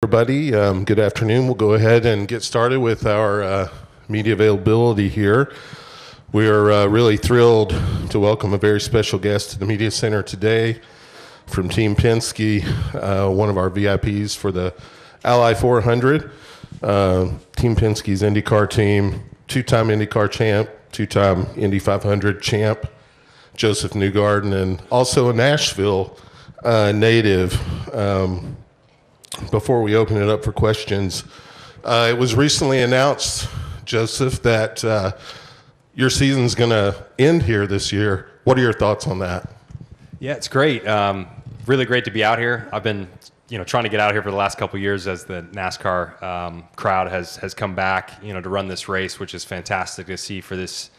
Everybody, good afternoon. We'll go ahead and get started with our media availability here. We are really thrilled to welcome a very special guest to the Media Center today from Team Penske, one of our VIPs for the Ally 400. Team Penske's IndyCar team, two-time IndyCar champ, two-time Indy 500 champ, Josef Newgarden, and also a Nashville native. Before we open it up for questions, it was recently announced, Josef, that your season's going to end here this year. What are your thoughts on that? Yeah, it's great. Really great to be out here. I've been, trying to get out here for the last couple of years as the NASCAR crowd has come back, to run this race, which is fantastic to see for this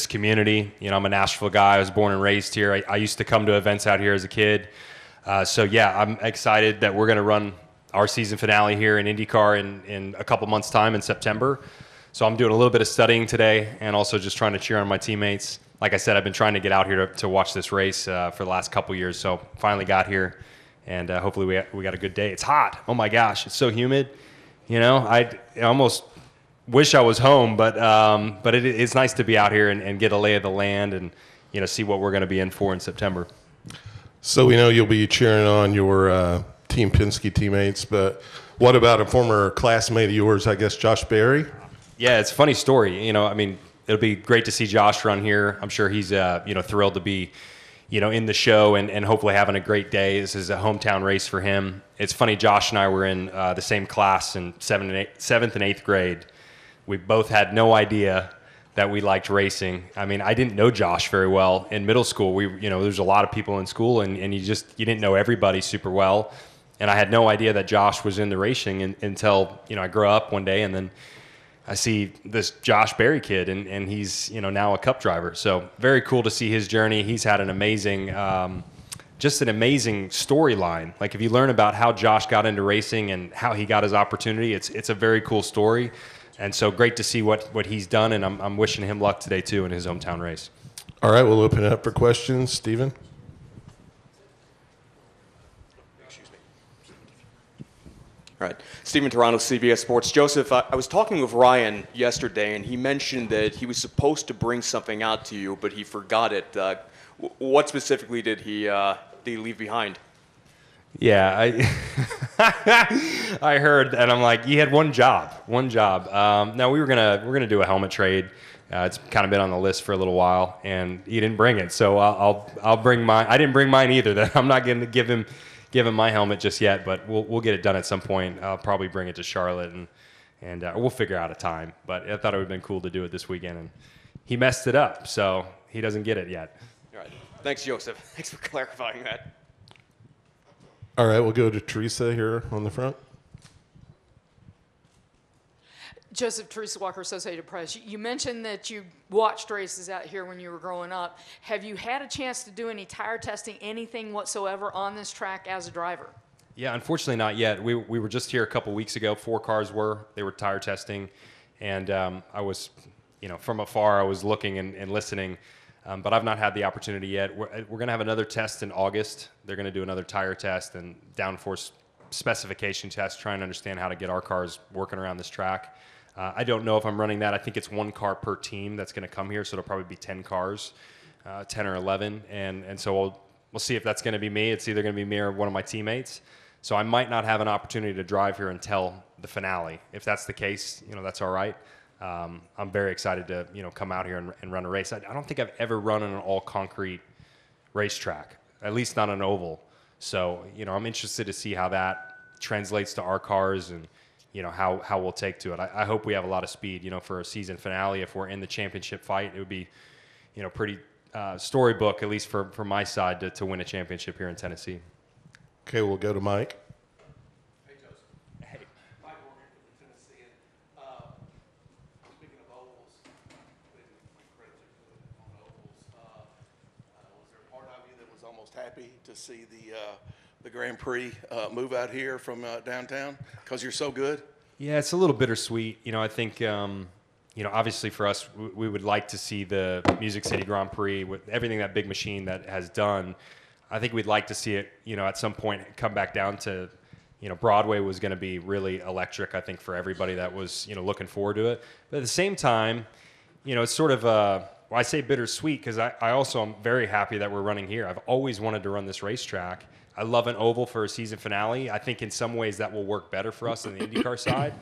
community. I'm a Nashville guy. I was born and raised here. I used to come to events out here as a kid. So I'm excited that we're going to run our season finale here in IndyCar in a couple months' time in September. So I'm doing a little bit of studying today and also just trying to cheer on my teammates. Like I said, I've been trying to get out here to watch this race for the last couple years. So finally got here, and hopefully we got a good day. It's hot. Oh my gosh, it's so humid. I almost wish I was home, but it's nice to be out here and get a lay of the land and see what we're going to be in for in September. So we know you'll be cheering on your Team Penske teammates, but what about a former classmate of yours, I guess, Josh Berry? Yeah, it's a funny story. It'll be great to see Josh run here. I'm sure he's thrilled to be in the show and hopefully having a great day. This is a hometown race for him. It's funny, Josh and I were in the same class in 7th and 8th grade. We both had no idea that we liked racing. I mean, I didn't know Josh very well in middle school. There's a lot of people in school, and you didn't know everybody super well. And I had no idea that Josh was in the racing until I grew up one day, and then I see this Josh Berry kid, and he's now a Cup driver. So very cool to see his journey. He's had an amazing, just an amazing storyline. Like if you learn about how Josh got into racing and how he got his opportunity, it's a very cool story. And so great to see what he's done, and I'm wishing him luck today, too, in his hometown race. All right, we'll open it up for questions. Stephen? Excuse me. All right. Stephen Toronto, CBS Sports. Josef, I was talking with Ryan yesterday, and he mentioned that he was supposed to bring something out to you, but he forgot it. What specifically did he leave behind? Yeah, I heard, and I'm like, you had one job. No, we're gonna do a helmet trade. It's kind of been on the list for a little while, and he didn't bring it, so I'll bring mine. I didn't bring mine either. That I'm not going to give him my helmet just yet, but we'll get it done at some point. I'll probably bring it to Charlotte, and we'll figure out a time. But I thought it would have been cool to do it this weekend, and he messed it up, so he doesn't get it yet. All right. Thanks, Josef. Thanks for clarifying that. All right, we'll go to Teresa here on the front. Joseph, Teresa Walker, Associated Press. You mentioned that you watched races out here when you were growing up. Have you had a chance to do any tire testing, anything whatsoever on this track as a driver? Yeah, unfortunately not yet. We were just here a couple weeks ago. 4 cars they were tire testing, and I was, from afar, I was looking and listening. But I've not had the opportunity yet. We're going to have another test in August. They're going to do another tire test and downforce specification test, trying to understand how to get our cars working around this track. I don't know if I'm running that. I think it's 1 car per team that's going to come here, so it'll probably be 10 cars, 10 or 11. And so we'll see if that's going to be me. It's either going to be me or one of my teammates. So I might not have an opportunity to drive here until the finale. If that's the case, that's all right. I'm very excited to come out here and run a race. I don't think I've ever run on an all concrete racetrack, at least not an oval. So I'm interested to see how that translates to our cars and how we'll take to it. I hope we have a lot of speed. For a season finale, if we're in the championship fight, it would be pretty storybook, at least for my side, to win a championship here in Tennessee. Okay, we'll go to Mike. Happy to see the Grand Prix move out here from downtown because you're so good? Yeah, it's a little bittersweet. I think obviously for us, we would like to see the Music City Grand Prix with everything that big machine that has done. I think we'd like to see it, at some point come back down to, Broadway was going to be really electric, I think, for everybody that was, looking forward to it. But at the same time, it's sort of, I say bittersweet because I also am very happy that we're running here. I've always wanted to run this racetrack. I love an oval for a season finale. I think in some ways that will work better for us on the IndyCar side.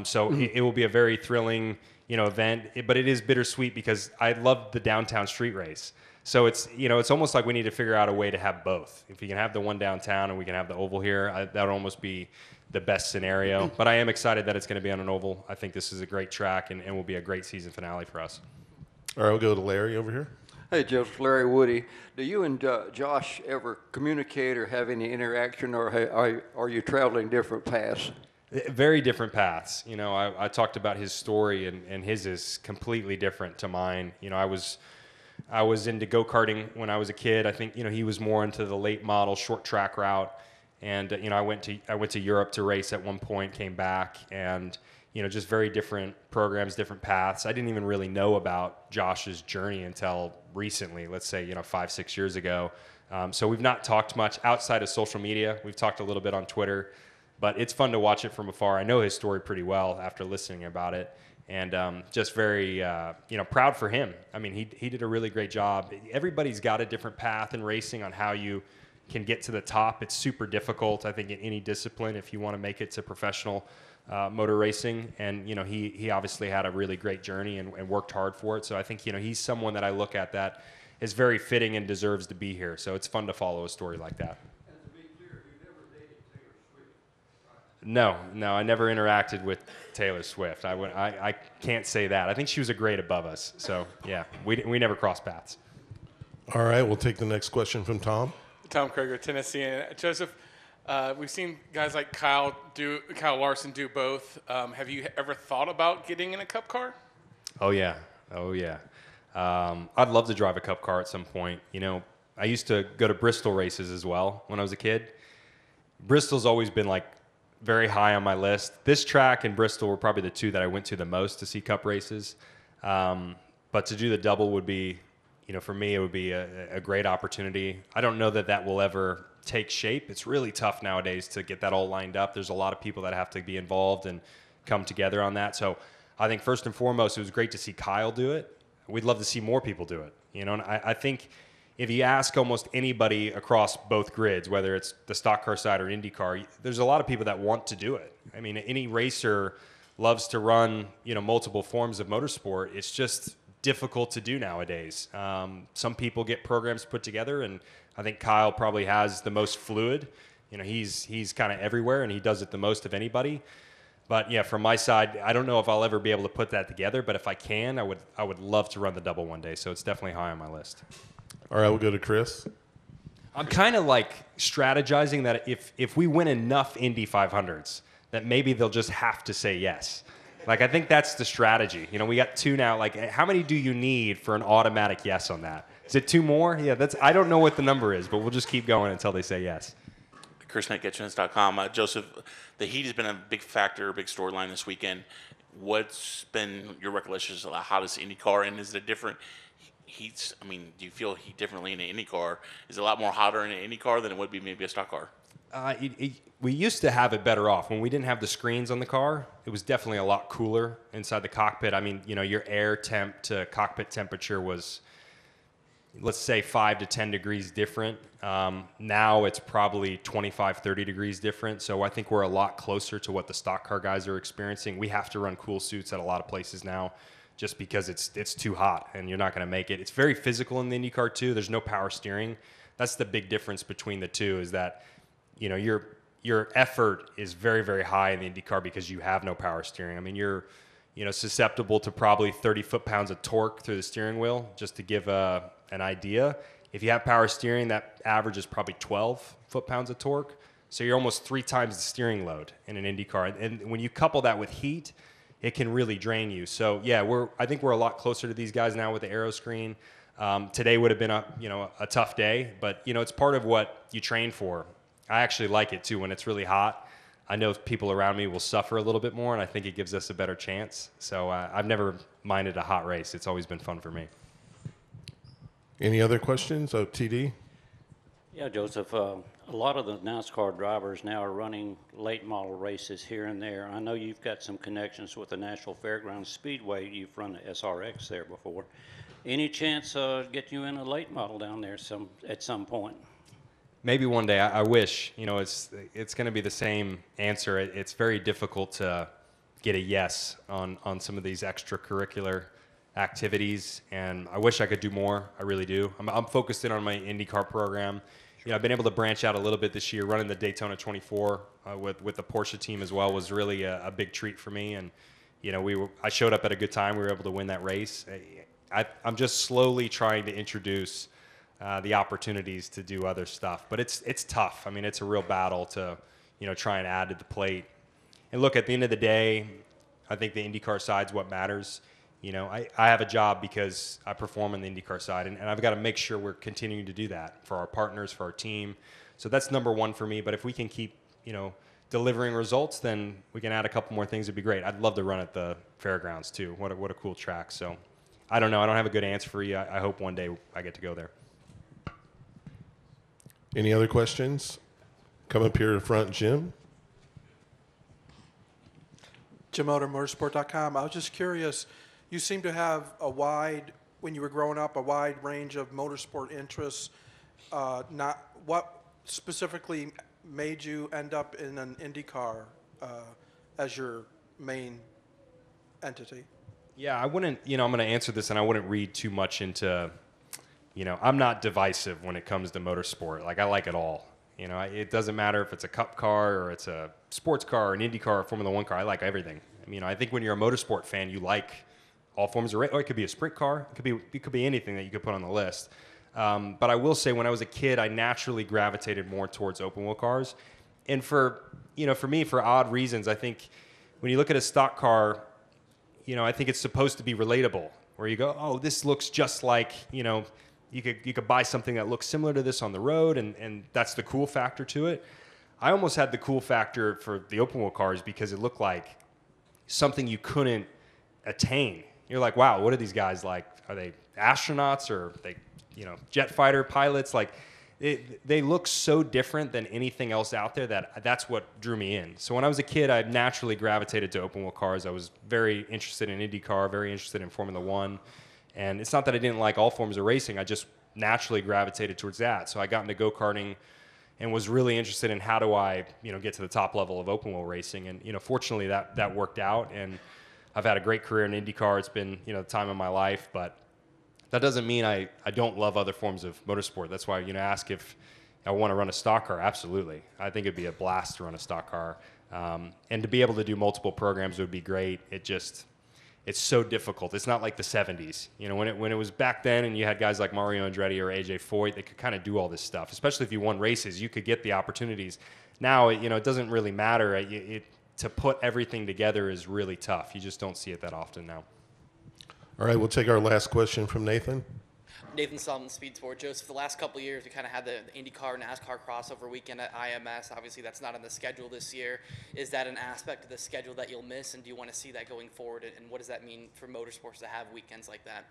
So it will be a very thrilling, event, but it is bittersweet because I love the downtown street race. So it's almost like we need to figure out a way to have both. If we can have the one downtown and we can have the oval here, that would almost be the best scenario. But I am excited that it's going to be on an oval. I think this is a great track and will be a great season finale for us. All right, we'll go to Larry over here. Hey, Joseph, Larry Woody. Do you and Josh ever communicate or have any interaction, or are you traveling different paths? Very different paths. I talked about his story, and his is completely different to mine. I was into go-karting when I was a kid. I think, he was more into the late model short track route. And, I went to Europe to race at one point, came back, and, just very different programs, different paths. I didn't even really know about Josh's journey until recently, let's say, 5-6 years ago. So we've not talked much outside of social media. We've talked a little bit on Twitter, but it's fun to watch it from afar. I know his story pretty well after listening about it. And just very, proud for him. I mean, he did a really great job. Everybody's got a different path in racing on how you can get to the top. It's super difficult, I think, in any discipline if you want to make it to professional motor racing. And, he obviously had a really great journey and worked hard for it. So I think, he's someone that I look at that is very fitting and deserves to be here. So it's fun to follow a story like that. No, I never interacted with Taylor Swift. I can't say that. I think she was a grade above us. So, yeah, we never crossed paths. All right, we'll take the next question from Tom. Tom Kroger, Tennessee. And Joseph, we've seen guys like Kyle Larson do both. Have you ever thought about getting in a Cup car? Oh, yeah. I'd love to drive a Cup car at some point. I used to go to Bristol races as well when I was a kid. Bristol's always been very high on my list. This track and Bristol were probably the two that I went to the most to see Cup races. But to do the double would be, for me, it would be a great opportunity. I don't know that will ever take shape. It's really tough nowadays to get that all lined up. There's a lot of people that have to be involved and come together on that. So I think first and foremost, it was great to see Kyle do it. We'd love to see more people do it. And I think if you ask almost anybody across both grids, whether it's the stock car side or IndyCar, there's a lot of people that want to do it. I mean, any racer loves to run, multiple forms of motorsport. It's just difficult to do nowadays. Some people get programs put together, and I think Kyle probably has the most fluid. He's kind of everywhere, and he does it the most of anybody. But yeah, from my side, I don't know if I'll ever be able to put that together. But if I can, I would love to run the double one day. So it's definitely high on my list. All right, we'll go to Chris. I'm kind of strategizing that if we win enough Indy 500s, that maybe they'll just have to say yes. I think that's the strategy. We got 2 now. How many do you need for an automatic yes on that? Is it 2 more? Yeah, I don't know what the number is, but we'll just keep going until they say yes. ChrisKnight@Kitchens.com. Joseph, the heat has been a big factor, a big storyline this weekend. What's been your recollections of how does IndyCar, and is it a different heats? I mean, do you feel heat differently in an IndyCar? Is it a lot more hotter in an IndyCar than it would be maybe a stock car? We used to have it better off. When we didn't have the screens on the car, it was definitely a lot cooler inside the cockpit. I mean, your air temp to cockpit temperature was, let's say, 5 to 10 degrees different. Now it's probably 25, 30 degrees different. So I think we're a lot closer to what the stock car guys are experiencing. We have to run cool suits at a lot of places now just because it's too hot and you're not going to make it. It's very physical in the IndyCar too. There's no power steering. That's the big difference between the two, is that your effort is very, very high in the IndyCar because you have no power steering. I mean, you're susceptible to probably 30 foot-pounds of torque through the steering wheel, just to give an idea. If you have power steering, that average is probably 12 foot-pounds of torque. So you're almost 3 times the steering load in an IndyCar. And when you couple that with heat, it can really drain you. So yeah, I think we're a lot closer to these guys now with the aero screen. Today would have been a tough day, but it's part of what you train for. I actually like it too when it's really hot. I know people around me will suffer a little bit more, and I think it gives us a better chance. So I've never minded a hot race. It's always been fun for me. Any other questions? TD? Yeah, Joseph, A lot of the NASCAR drivers now are running late model races here and there. I know you've got some connections with the Nashville Fairgrounds Speedway. You've run the SRX there before. Any chance getting you in a late model down there at some point? Maybe one day. I wish. You know, it's going to be the same answer. It's very difficult to get a yes on some of these extracurricular activities, and I wish I could do more. I really do. I'm focused in on my IndyCar program. You know, I've been able to branch out a little bit this year. Running the Daytona 24 with the Porsche team as well was really a big treat for me. And you know, I showed up at a good time. We were able to win that race. I'm just slowly trying to introduce the opportunities to do other stuff, but it's tough. I mean, it's a real battle to try and add to the plate. And look, at the end of the day, I think the IndyCar side's what matters. You know, I have a job because I perform on the IndyCar side, and I've got to make sure we're continuing to do that for our partners, for our team. So that's number one for me. But if we can keep, delivering results, then we can add a couple more things. It'd be great. I'd love to run at the fairgrounds too. What a cool track. So I don't know. I don't have a good answer for you. I hope one day I get to go there. Any other questions? Come up here to the front, Jim. Jim Oder, motorsport.com. I was just curious. You seem to have when you were growing up, a wide range of motorsport interests. What specifically made you end up in an IndyCar as your main entity? Yeah, I wouldn't, I'm going to answer this, and I wouldn't read too much into, I'm not divisive when it comes to motorsport. Like, I like it all. It doesn't matter if it's a cup car or it's a sports car or an Indy car or Formula One car. I like everything. I think when you're a motorsport fan, you like all forms of race. Or it could be a sprint car. It could be anything that you could put on the list. But I will say, when I was a kid, I naturally gravitated more towards open wheel cars. And for me, for odd reasons, I think when you look at a stock car, I think it's supposed to be relatable. Where you go, oh, this looks just like, you could buy something that looks similar to this on the road, and that's the cool factor to it. I almost had the cool factor for the open wheel cars because it looked like something you couldn't attain. You're like, wow, what are these guys like? Are they astronauts or are they, jet fighter pilots? Like, they look so different than anything else out there that's what drew me in. So when I was a kid, I naturally gravitated to open wheel cars. I was very interested in IndyCar, very interested in Formula One. And it's not that I didn't like all forms of racing. I just naturally gravitated towards that. So I got into go-karting and was really interested in how do I, get to the top level of open wheel racing. And, fortunately that worked out. And I've had a great career in IndyCar. It's been, the time of my life. But that doesn't mean I don't love other forms of motorsport. That's why, ask if I want to run a stock car. Absolutely. I think it'd be a blast to run a stock car. And to be able to do multiple programs would be great. It's so difficult. It's not like the 70s. When it was back then and you had guys like Mario Andretti or AJ Foyt, they could kind of do all this stuff. Especially if you won races, you could get the opportunities. Now, it doesn't really matter. To put everything together is really tough. You just don't see it that often now. All right, we'll take our last question from Nathan. Nathan Sullivan, Speed Sport. Joseph, the last couple of years, we kind of had the IndyCar, NASCAR crossover weekend at IMS. Obviously, that's not on the schedule this year. Is that an aspect of the schedule that you'll miss, and do you want to see that going forward? And what does that mean for motorsports to have weekends like that?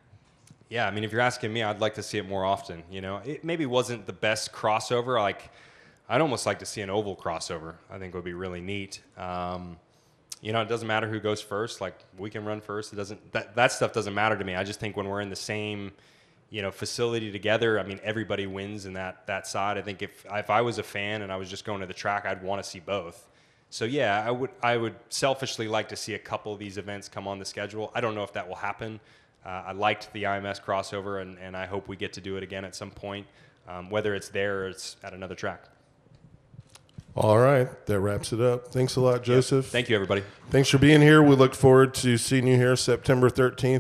Yeah, if you're asking me, I'd like to see it more often. It maybe wasn't the best crossover. Like, I'd almost like to see an oval crossover. I think would be really neat. It doesn't matter who goes first. Like, we can run first. That stuff doesn't matter to me. I just think when we're in the same facility together, everybody wins in that side. I think if I was a fan and I was just going to the track, I'd want to see both. So yeah, I would selfishly like to see a couple of these events come on the schedule. I don't know if that will happen. I liked the IMS crossover, and I hope we get to do it again at some point, whether it's there or it's at another track. All right, that wraps it up. Thanks a lot, Joseph. Thank you, everybody. Thanks for being here. We look forward to seeing you here September 13th